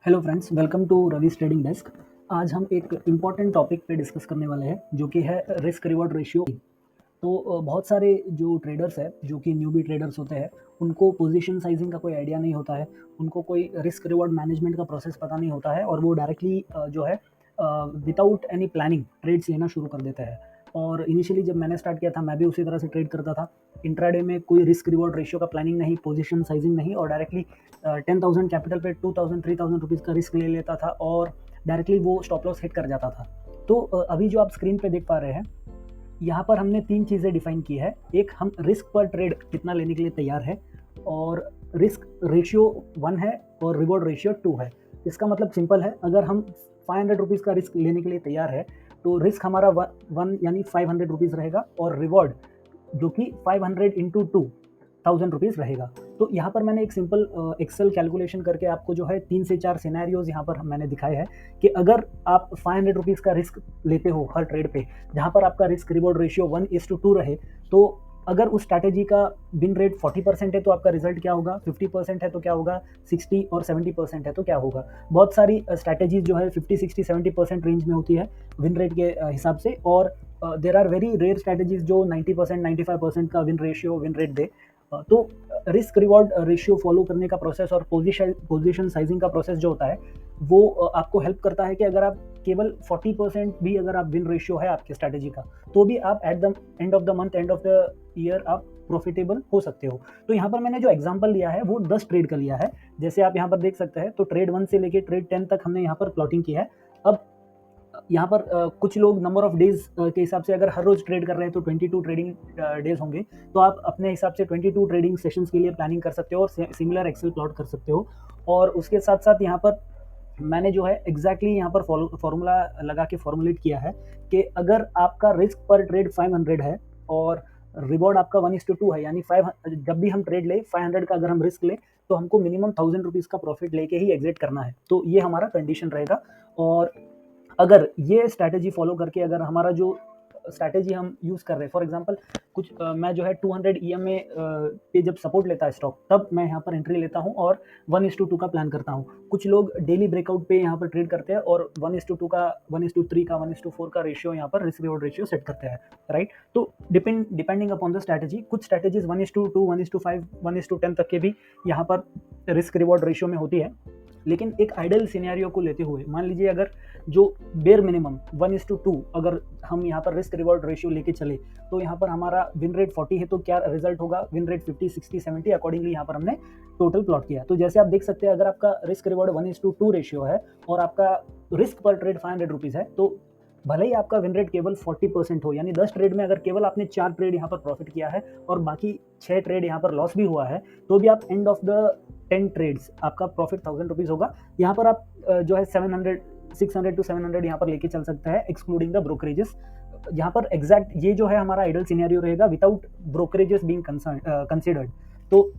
Hello friends, welcome to Ravi's trading desk. आज हम एक इम्पॉर्टेंट टॉपिक पे डिस्कस करने वाले हैं जो कि है रिस्क रिवॉर्ड रेशियो। तो बहुत सारे जो ट्रेडर्स हैं जो कि न्यूबी ट्रेडर्स होते हैं, उनको पोजीशन साइजिंग का कोई आइडिया नहीं होता है, उनको कोई रिस्क रिवॉर्ड मैनेजमेंट का प्रोसेस पता नहीं होता है और वो डायरेक्टली जो है विदाउट एनी प्लानिंग ट्रेड्स लेना शुरू कर देते हैं। और इनिशियली जब मैंने स्टार्ट किया था, मैं भी उसी तरह से ट्रेड करता था। इंट्राडे में कोई रिस्क रिवॉर्ड रेशियो का प्लानिंग नहीं, पोजीशन साइजिंग नहीं, और डायरेक्टली 10,000 कैपिटल पे 2,000 3,000 रुपीज़ का रिस्क ले लेता था और डायरेक्टली वो स्टॉप लॉस हिट कर जाता था। तो अभी जो आप स्क्रीन पे देख पा रहे हैं, यहाँ पर हमने तीन चीज़ें डिफाइन की है। एक, हम रिस्क पर ट्रेड कितना लेने के लिए तैयार है, और रिस्क रेशियो 1 है और रिवॉर्ड रेशियो 2 है। इसका मतलब सिंपल है, अगर हम 500 रुपीज़ का रिस्क लेने के लिए तैयार है तो रिस्क हमारा 1 यानी 500 रुपीज़ रहेगा और रिवॉर्ड जो कि 500 इंटू 2,000 रुपीज़ रहेगा। तो यहाँ पर मैंने एक सिंपल एक्सेल कैलकुलेशन करके आपको जो है 3 से 4 सिनेरियोज यहाँ पर मैंने दिखाए हैं कि अगर आप 500 रुपीज़ का रिस्क लेते हो हर ट्रेड पे, जहाँ पर आपका रिस्क रिवॉर्ड रेशियो 1:2 रहे, तो अगर उस स्ट्रैटेजी का विन रेट 40% है तो आपका रिजल्ट क्या होगा, 50% है तो क्या होगा, 60 और 70% है तो क्या होगा। बहुत सारी स्ट्रैटेजीज जो है 50, 60, 70% रेंज में होती है विन रेट के हिसाब से, और there are very rare strategies जो 90%, 95% का विन रेट दे। तो रिस्क रिवॉर्ड रेशियो फॉलो करने का प्रोसेस और पोजीशन साइजिंग का प्रोसेस जो होता है, वो आपको हेल्प करता है कि अगर आप केवल 40% भी अगर आप विन रेशियो है आपके स्ट्रैटेजी का, तो भी आप at the end of the month, end of the year आप प्रॉफिटेबल हो सकते हो। तो यहाँ पर मैंने जो एग्जांपल लिया है वो 10 ट्रेड का लिया है। जैसे आप यहाँ पर देख सकते हैं, तो ट्रेड 1 से लेके ट्रेड 10 तक हमने यहाँ पर प्लॉटिंग की है। अब यहाँ पर कुछ लोग नंबर ऑफ डेज के हिसाब से अगर हर रोज ट्रेड कर रहे हैं तो 22 ट्रेडिंग डेज होंगे, तो आप अपने हिसाब से 22 ट्रेडिंग सेशंस के लिए प्लानिंग कर सकते हो और सिमिलर एक्सेल प्लॉट कर सकते हो। और उसके साथ साथ यहाँ पर मैंने जो है एग्जैक्टली यहाँ पर फॉर्मूला लगा के फॉर्मुलेट किया है कि अगर आपका रिस्क पर ट्रेड 500 है और रिवॉर्ड आपका 1:2 है, यानी 5, जब भी हम ट्रेड ले 500 का अगर हम रिस्क ले तो हमको मिनिमम 1,000 रुपीज़ का प्रॉफिट लेके ही एग्जिट करना है। तो ये हमारा कंडीशन रहेगा। और अगर ये स्ट्रैटेजी फॉलो करके, अगर हमारा जो स्ट्रैटेजी हम यूज़ कर रहे हैं, फॉर एग्जांपल कुछ मैं जो है 200 EMA पे जब सपोर्ट लेता है स्टॉक, तब मैं यहाँ पर एंट्री लेता हूँ और 1:2 का प्लान करता हूँ। कुछ लोग डेली ब्रेकआउट पे यहाँ पर ट्रेड करते हैं और 1:2 का, 1:3 का, 1:4 का रेशियो यहाँ पर रिस्क रिवॉर्ड रेशियो सेट करते हैं, राइट। तो डिपेंडिंग अपॉन द स्ट्रैटेजी, कुछ स्ट्रैटेजीज 1:2, 1:5, 1:10 तक के भी यहाँ पर रिस्क रिवॉर्ड रेशियो में होती है। लेकिन एक आइडल सिनेरियो को लेते हुए, मान लीजिए अगर जो बेयर मिनिमम 1:2 अगर हम यहाँ पर रिस्क रिवॉर्ड रेशियो लेके चले, तो यहाँ पर हमारा विन रेट 40 है तो क्या रिजल्ट होगा, विन रेट 50, 60, 70, अकॉर्डिंगली यहाँ पर हमने टोटल प्लॉट किया। तो जैसे आप देख सकते हैं, अगर आपका रिस्क रिवॉर्ड 1:2 रेशियो है और आपका रिस्क पर ट्रेड 500 रुपीज़ है, तो भले ही आपका विन रेट केवल 40% हो, यानी 10 ट्रेड में अगर केवल आपने 4 ट्रेड यहाँ पर प्रॉफिट किया है और बाकी 6 ट्रेड यहाँ पर लॉस भी हुआ है, तो भी आप एंड ऑफ द 10 ट्रेड्स आपका प्रॉफिट 1,000 रुपीज़ होगा। यहाँ पर आप जो है 600 टू 700 यहाँ पर लेके चल सकते हैं, एक्सक्लूडिंग द ब्रोकरेजेस। यहाँ पर एग्जैक्ट ये जो है हमारा आइडल सिनेरियो रहेगा विदाउट ब्रोकरेजेस बीइंग कंसिडर्ड। तो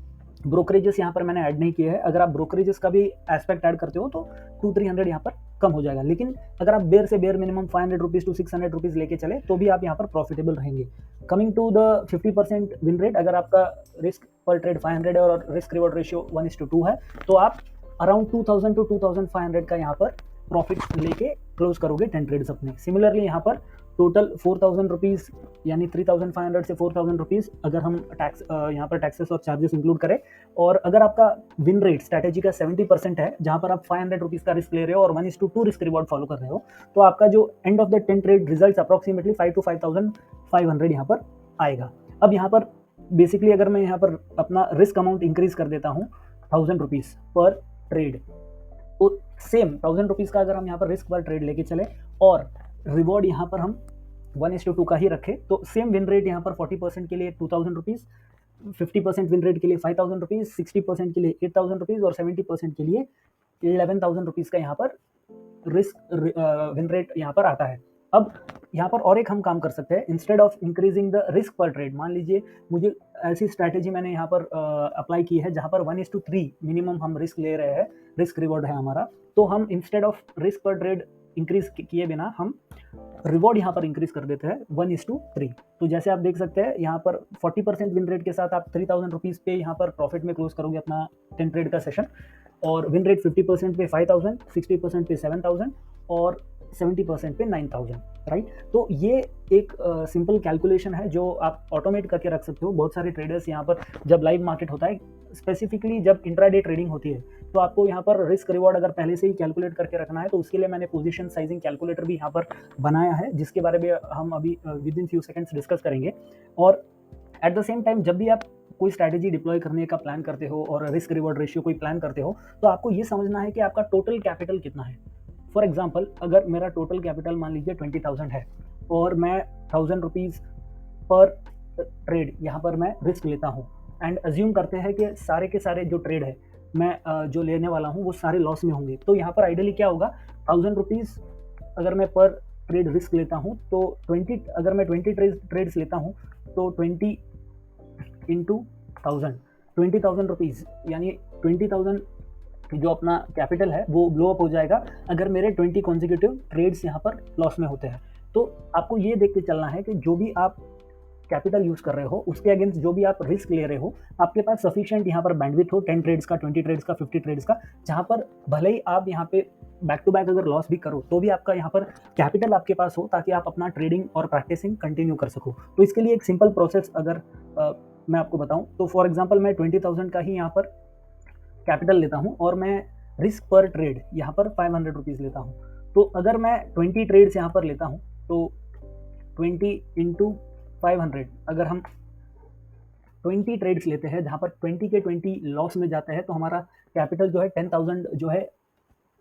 ब्रोकरेजेस यहाँ पर मैंने ऐड नहीं किए हैं। अगर आप ब्रोकरेजेस का भी एस्पेक्ट ऐड करते हो तो 200-300 यहाँ पर कम हो जाएगा। लेकिन अगर आप बेयर से bare minimum 500 rupees to 600 rupees लेके चले तो भी आप यहाँ पर प्रॉफिटेबल रहेंगे। Coming to the 50% win rate, अगर आपका रिस्क पर ट्रेड 500 है और रिस्क रिवॉर्ड रेशियो 1:2 है, तो आप अराउंड 2,000 टू 2,500 का यहाँ पर प्रॉफिट लेके क्लोज करोगे 10 ट्रेड्स अपने। सिमिलरली यहाँ पर टोटल 4,000 रुपीज़, यानी 3,500 से 4,000 रुपीज़ अगर हम टैक्स यहाँ पर टैक्सेस और चार्जेस इंक्लूड करें, और अगर आपका विन रेट स्ट्रैटेजी का 70% है, जहाँ पर आप 500 रुपीज़ का रिस्क ले रहे हो और 1:2 रिस्क रिवॉर्ड फॉलो कर रहे हो, तो आपका जो end of the 10 trade result approximately 5 to 5,500 यहाँ पर आएगा। अब यहाँ पर बेसिकली अगर मैं यहाँ पर अपना रिस्क अमाउंट इंक्रीज कर देता हूँ 1,000 रुपीज़ पर ट्रेड, तो सेम 1,000 रुपीज़ का अगर हम यहाँ पर रिस्क पर ट्रेड लेके चले और रिवॉर्ड यहाँ पर हम 1:2 का ही रखें, तो सेम विन रेट यहाँ पर 40% के लिए 2,000 रुपीज़, 50% विन रेट के लिए 5,000 रुपीज़, 60% के लिए 8,000 रुपीज़ और 70% के लिए 11,000 रुपीज़ का यहाँ पर रिस्क विन रेट यहाँ पर आता है। अब यहाँ पर और एक हम काम कर सकते हैं, instead of increasing the risk पर ट्रेड, मान लीजिए मुझे ऐसी स्ट्रैटेजी मैंने यहाँ पर अप्लाई की है जहाँ पर 1:3 मिनिमम हम रिस्क ले रहे हैं, रिस्क रिवॉर्ड है हमारा, तो हम इंस्टेड ऑफ रिस्क पर ट्रेड इंक्रीज किए बिना हम रिवॉर्ड यहाँ पर इंक्रीज कर देते हैं 1:3। तो जैसे आप देख सकते हैं यहाँ पर 40% विन रेट के साथ आप 3,000 रुपीज़ पे यहाँ पर प्रॉफिट में क्लोज करोगे अपना 10 ट्रेड का सेशन। और विन रेट 50% पे 5000, 60% पे 7000 और 70% पे 9000, राइट। तो ये एक सिंपल कैलकुलेशन है जो आप ऑटोमेट करके रख सकते हो। बहुत सारे ट्रेडर्स यहाँ पर जब लाइव मार्केट होता है, स्पेसिफिकली जब इंट्राडे ट्रेडिंग होती है, तो आपको यहाँ पर रिस्क रिवॉर्ड अगर पहले से ही कैलकुलेट करके रखना है, तो उसके लिए मैंने पोजीशन साइजिंग कैलकुलेटर भी यहाँ पर बनाया है, जिसके बारे में हम अभी with in few seconds discuss करेंगे। और एट द सेम टाइम जब भी आप कोई स्ट्रैटेजी डिप्लॉय करने का प्लान करते हो और रिस्क रिवॉर्ड रेशियो कोई प्लान करते हो, तो आपको ये समझना है कि आपका टोटल कैपिटल कितना है। फॉर एग्जाम्पल, अगर मेरा टोटल कैपिटल मान लीजिए 20,000 है और मैं 1000 रुपीज़ पर ट्रेड यहाँ पर मैं रिस्क लेता हूँ, एंड अज्यूम करते हैं कि सारे के सारे जो ट्रेड है मैं जो लेने वाला हूँ वो सारे लॉस में होंगे, तो यहाँ पर आइडियली क्या होगा, 1000 रुपीज़ अगर मैं पर ट्रेड रिस्क लेता हूँ तो 20, अगर मैं 20 ट्रेड्स लेता हूँ तो 20 इंटू 1000, 20,000 रुपीज़, यानी 20,000 जो अपना कैपिटल है वो ब्लो अप हो जाएगा अगर मेरे 20 कॉन्जिक्यूटिव ट्रेड्स यहाँ पर लॉस में होते हैं। तो आपको ये देख के चलना है कि जो भी आप कैपिटल यूज़ कर रहे हो उसके अगेंस्ट जो भी आप रिस्क ले रहे हो, आपके पास सफिशिएंट यहाँ पर बैंडविड्थ हो 10 ट्रेड्स का, 20 ट्रेड्स का, 50 ट्रेड्स का, जहाँ पर भले ही आप यहाँ पे बैक टू बैक अगर लॉस भी करो तो भी आपका यहाँ पर कैपिटल आपके पास हो, ताकि आप अपना ट्रेडिंग और प्रैक्टिसिंग कंटिन्यू कर सको। तो इसके लिए एक सिंपल प्रोसेस अगर मैं आपको बताऊँ तो फॉर एग्जाम्पल मैं 20,000 का ही यहाँ पर कैपिटल लेता हूँ और मैं रिस्क पर ट्रेड यहाँ पर 500 रुपीज़ लेता हूँ। तो अगर मैं 20 ट्रेड्स यहाँ पर लेता हूँ तो 20 इंटू 500, अगर हम 20 ट्रेड्स लेते हैं जहाँ पर 20 के 20 लॉस में जाते हैं, तो हमारा कैपिटल जो है 10,000 जो है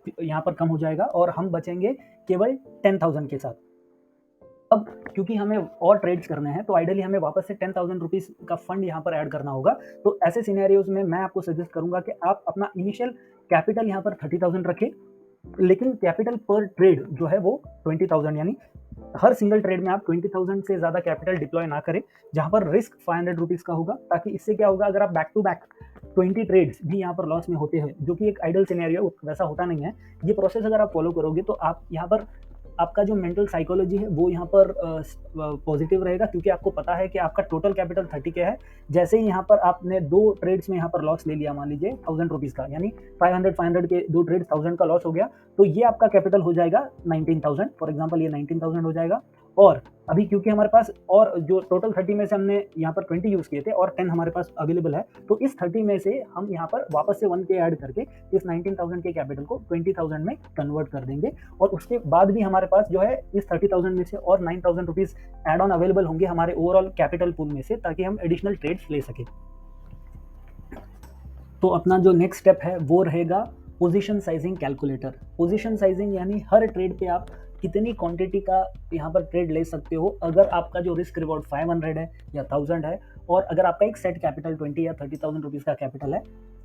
यहाँ पर कम हो जाएगा और हम बचेंगे केवल 10,000 के साथ। अब क्योंकि हमें और ट्रेड्स करने हैं तो आइडियली हमें वापस से 10,000 रुपीज़ का फंड यहाँ पर ऐड करना होगा। तो ऐसे सिनेरियोज में मैं आपको सजेस्ट करूंगा कि आप अपना इनिशियल कैपिटल यहाँ पर 30,000 रखें, लेकिन कैपिटल पर ट्रेड जो है वो 20,000, यानी हर सिंगल ट्रेड में आप 20,000 से ज़्यादा कैपिटल डिप्लॉय ना करें, जहाँ पर रिस्क 500 रुपीज़ का होगा। ताकि इससे क्या होगा, अगर आप बैक टू बैक 20 ट्रेड्स भी यहाँ पर लॉस में होते हैं, जो कि एक आइडल सिनेरियो, वैसा होता नहीं है, ये प्रोसेस अगर आप फॉलो करोगे तो आप यहाँ पर आपका जो मेंटल साइकोलॉजी है वो यहाँ पर पॉजिटिव रहेगा, क्योंकि आपको पता है कि आपका टोटल कैपिटल 30 के है। जैसे ही यहाँ पर आपने 2 ट्रेड्स में यहाँ पर लॉस ले लिया, मान लीजिए 1000 रुपीज़ का, यानी 500 के 2 ट्रेड्स 1000 का लॉस हो गया, तो ये आपका कैपिटल हो जाएगा 19,000। फॉर एग्जाम्पल ये 19,000 हो जाएगा। और अभी क्योंकि हमारे पास और जो टोटल 30 में से हमने यहाँ पर 20 यूज़ किए थे और 10 हमारे पास अवेलेबल है, तो इस 30 में से हम यहाँ पर वापस से 1K ऐड करके इस 19,000 के कैपिटल को 20,000 में कन्वर्ट कर देंगे। और उसके बाद भी हमारे पास जो है इस 30,000 में से और 9,000 रुपीज़ एड ऑन अवेलेबल होंगे हमारे ओवरऑल कैपिटल पूल में से, ताकि हम एडिशनल ट्रेड्स ले सकें। तो अपना जो नेक्स्ट स्टेप है वो रहेगा position sizing calculator. Position sizing यानी हर ट्रेड पे आप कितनी क्वांटिटी का यहाँ पर ट्रेड ले सकते हो, अगर आपका जो रिस्क रिवॉर्ड 500 है या 1000 है, और अगर आपका एक सेट कैपिटल 20 या 30,000 रुपीज़ का कैपिटल है,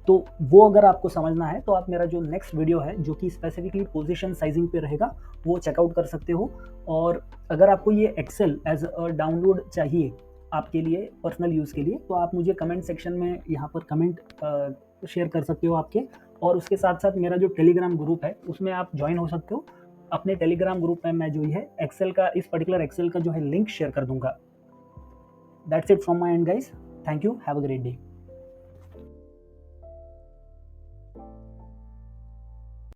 तो वो अगर आपको समझना है तो आप मेरा जो नेक्स्ट वीडियो है जो कि स्पेसिफिकली पोजीशन साइजिंग पे रहेगा वो चेकआउट कर सकते हो। और अगर आपको ये एक्सेल एज अ डाउनलोड चाहिए आपके लिए पर्सनल यूज़ के लिए, तो आप मुझे कमेंट सेक्शन में यहाँ पर कमेंट शेयर कर सकते हो आपके। और उसके साथ साथ मेरा जो टेलीग्राम ग्रुप है उसमें आप ज्वाइन हो सकते हो। अपने टेलीग्राम ग्रुप में मैं जो है एक्सेल का, इस पर्टिकुलर एक्सेल का जो है लिंक शेयर कर दूंगा। That's it from my and guys, thank you, have a great day.